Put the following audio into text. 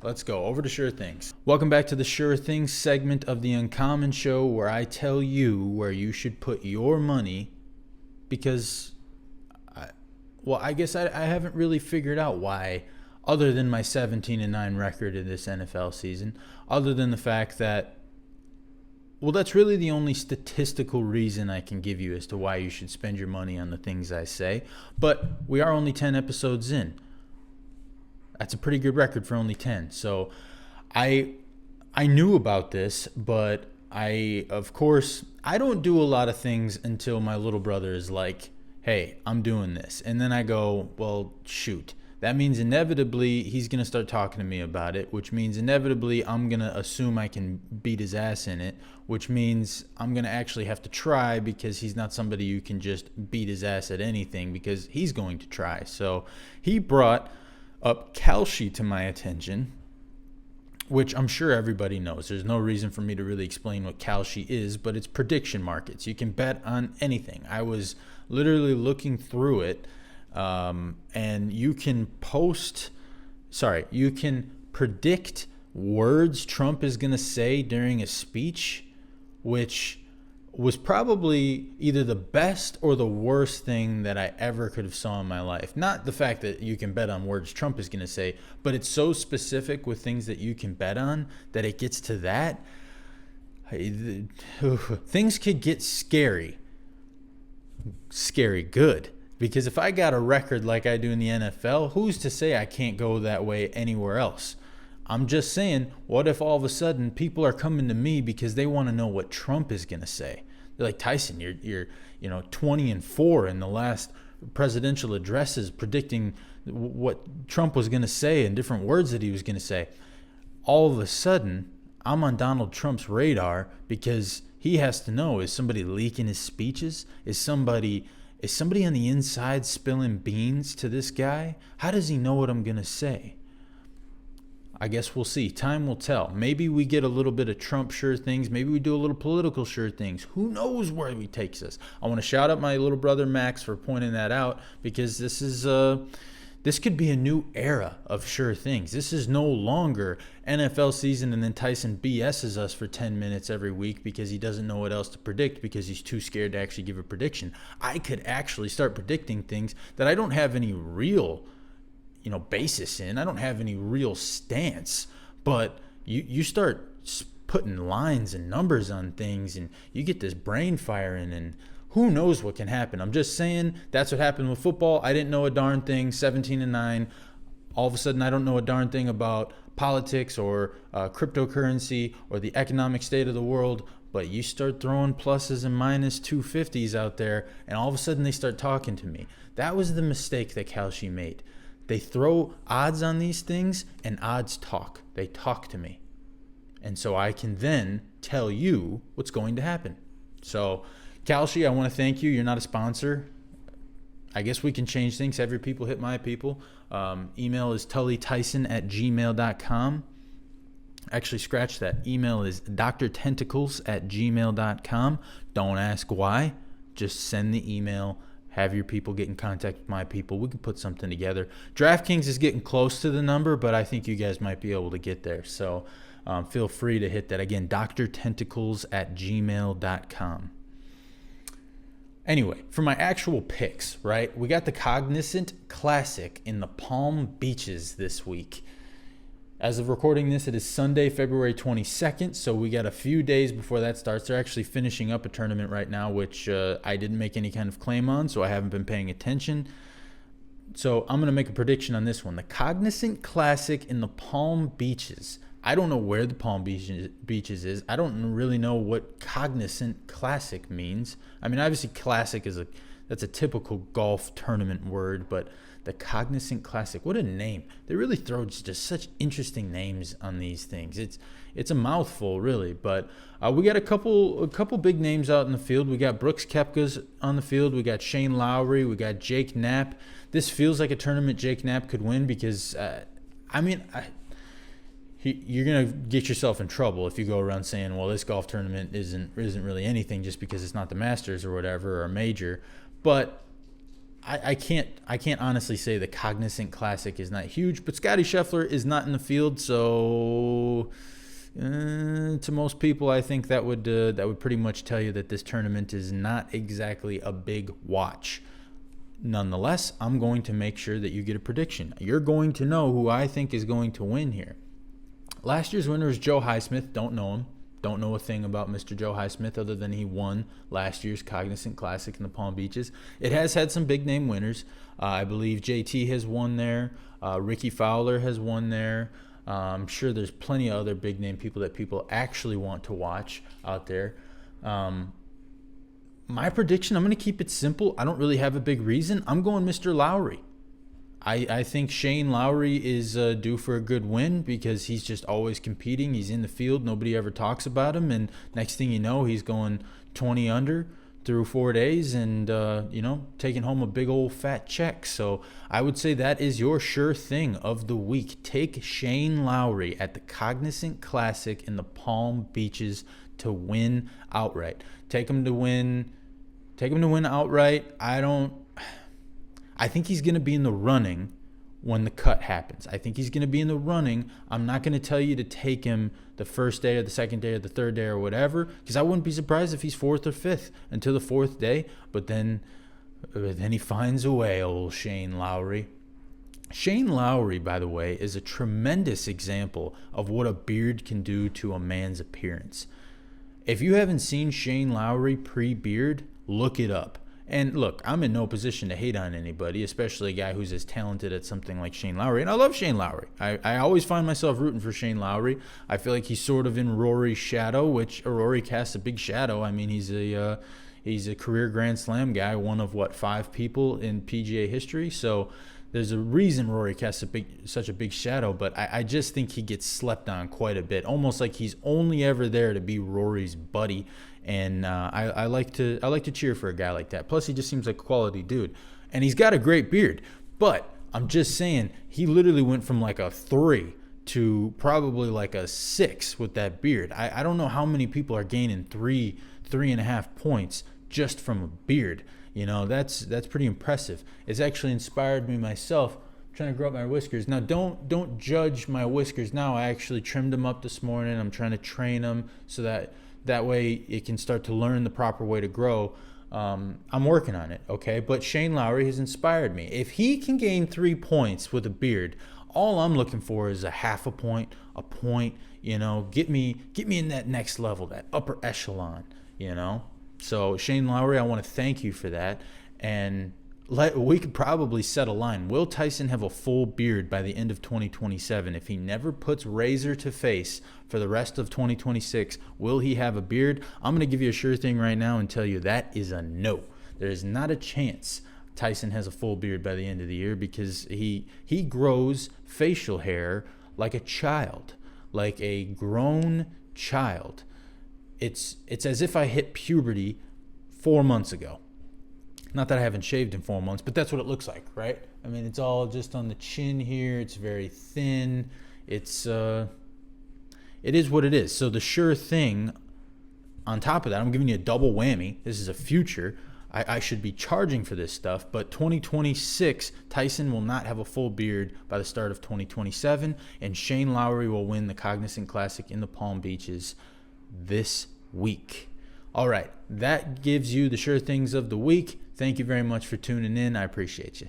Let's go over to Sure Things. Welcome back to the Sure Things segment of the Uncommon Show, where I tell you where you should put your money because, I guess I haven't really figured out why, other than my 17-9 record in this NFL season, other than the fact that, that's really the only statistical reason I can give you as to why you should spend your money on the things I say. But we are only 10 episodes in. That's a pretty good record for only 10. So I knew about this, but of course, I don't do a lot of things until my little brother is like, hey, I'm doing this. And then I go, well, shoot. That means inevitably he's going to start talking to me about it, which means inevitably I'm going to assume I can beat his ass in it, which means I'm going to actually have to try because he's not somebody you can just beat his ass at anything because he's going to try. So he brought up Kalshi to my attention, which I'm sure everybody knows. There's no reason for me to really explain what Kalshi is, but it's prediction markets. You can bet on anything. I was literally looking through it. And you can predict words Trump is going to say during a speech, which was probably either the best or the worst thing that I ever could have saw in my life. Not the fact that you can bet on words Trump is going to say, but it's so specific with things that you can bet on that it gets to that. Things could get scary good. Because if I got a record like I do in the NFL, who's to say I can't go that way anywhere else? I'm just saying, what if all of a sudden people are coming to me because they want to know what Trump is going to say? They're like, Tyson, you're 20-4 in the last presidential addresses predicting what Trump was going to say and different words that he was going to say. All of a sudden, I'm on Donald Trump's radar because he has to know, is somebody leaking his speeches? Is somebody on the inside spilling beans to this guy? How does he know what I'm going to say? I guess we'll see. Time will tell. Maybe we get a little bit of Trump sure things. Maybe we do a little political sure things. Who knows where he takes us? I want to shout out my little brother Max for pointing that out because this could be a new era of sure things. This is no longer NFL season and then Tyson BS's us for 10 minutes every week because he doesn't know what else to predict because he's too scared to actually give a prediction. I could actually start predicting things that I don't have any real, basis in. I don't have any real stance, but you start putting lines and numbers on things and you get this brain firing and who knows what can happen. I'm just saying that's what happened with football. I didn't know a darn thing, 17-9. All of a sudden, I don't know a darn thing about politics or cryptocurrency or the economic state of the world. But you start throwing pluses and minus 250s out there, and all of a sudden they start talking to me. That was the mistake that Kalshi made. They throw odds on these things, and odds talk. They talk to me. And so I can then tell you what's going to happen. So Kalshi, I want to thank you. You're not a sponsor. I guess we can change things. Have your people hit my people. Email is tullytyson@gmail.com. Actually, scratch that. Email is drtentacles@gmail.com. Don't ask why. Just send the email. Have your people get in contact with my people. We can put something together. DraftKings is getting close to the number, but I think you guys might be able to get there. So feel free to hit that. Again, drtentacles@gmail.com. Anyway, for my actual picks, right? We got the Cognizant Classic in the Palm Beaches this week. As of recording this, it is Sunday, February 22nd, so we got a few days before that starts. They're actually finishing up a tournament right now, which I didn't make any kind of claim on, so I haven't been paying attention. So I'm going to make a prediction on this one. The Cognizant Classic in the Palm Beaches. I don't know where the Palm Beaches is. I don't really know what Cognizant Classic means. I mean, obviously classic that's a typical golf tournament word, but the Cognizant Classic, what a name. They really throw just such interesting names on these things. It's a mouthful, really, but we got a couple big names out in the field. We got Brooks Koepka's on the field. We got Shane Lowry. We got Jake Knapp. This feels like a tournament Jake Knapp could win because, you're going to get yourself in trouble if you go around saying, well, this golf tournament isn't really anything just because it's not the Masters or whatever or a major. But I can't honestly say the Cognizant Classic is not huge, but Scotty Scheffler is not in the field, so to most people, I think that would pretty much tell you that this tournament is not exactly a big watch. Nonetheless, I'm going to make sure that you get a prediction. You're going to know who I think is going to win here. Last year's winner is Joe Highsmith. Don't know him. Don't know a thing about Mr. Joe Highsmith other than he won last year's Cognizant Classic in the Palm Beaches. It has had some big name winners. I believe JT has won there. Ricky Fowler has won there. I'm sure there's plenty of other big name people that people actually want to watch out there. My prediction, I'm going to keep it simple. I don't really have a big reason. I'm going Mr. Lowry. I think Shane Lowry is due for a good win because he's just always competing. He's in the field. Nobody ever talks about him. And next thing you know, he's going 20 under through 4 days and, taking home a big old fat check. So I would say that is your sure thing of the week. Take Shane Lowry at the Cognizant Classic in the Palm Beaches to win outright. Take him to win outright. I think he's going to be in the running when the cut happens. I think he's going to be in the running. I'm not going to tell you to take him the first day or the second day or the third day or whatever, because I wouldn't be surprised if he's fourth or fifth until the fourth day. But then he finds a way, old Shane Lowry. Shane Lowry, by the way, is a tremendous example of what a beard can do to a man's appearance. If you haven't seen Shane Lowry pre-beard, look it up. And look, I'm in no position to hate on anybody, especially a guy who's as talented at something like Shane Lowry. And I love Shane Lowry. I always find myself rooting for Shane Lowry. I feel like he's sort of in Rory's shadow, which Rory casts a big shadow. I mean, he's a career Grand Slam guy, one of, 5 people in PGA history. So there's a reason Rory casts such a big shadow, but I just think he gets slept on quite a bit, almost like he's only ever there to be Rory's buddy. And I like to cheer for a guy like that. Plus, he just seems like a quality dude, and he's got a great beard. But I'm just saying, he literally went from like a 3 to probably like a 6 with that beard. I don't know how many people are gaining 3.5 points just from a beard. That's pretty impressive. It's actually inspired me myself. I'm trying to grow up my whiskers. Now, don't judge my whiskers now. I actually trimmed them up this morning. I'm trying to train them so that way it can start to learn the proper way to grow. I'm working on it, okay? But Shane Lowry has inspired me. If he can gain 3 points with a beard, all I'm looking for is a half a point, get me in that next level, that upper echelon, So Shane Lowry, I want to thank you for that. And we could probably set a line. Will Tyson have a full beard by the end of 2027? If he never puts razor to face for the rest of 2026, will he have a beard? I'm going to give you a sure thing right now and tell you that is a no. There is not a chance Tyson has a full beard by the end of the year because he grows facial hair like a child, like a grown child. It's as if I hit puberty 4 months ago. Not that I haven't shaved in 4 months, but that's what it looks like, right? I mean, it's all just on the chin here. It's very thin. It is what it is. So the sure thing, on top of that, I'm giving you a double whammy. This is a future. I should be charging for this stuff, but 2026, Tyson will not have a full beard by the start of 2027, and Shane Lowry will win the Cognizant Classic in the Palm Beaches this week. All right, that gives you the sure things of the week. Thank you very much for tuning in. I appreciate you.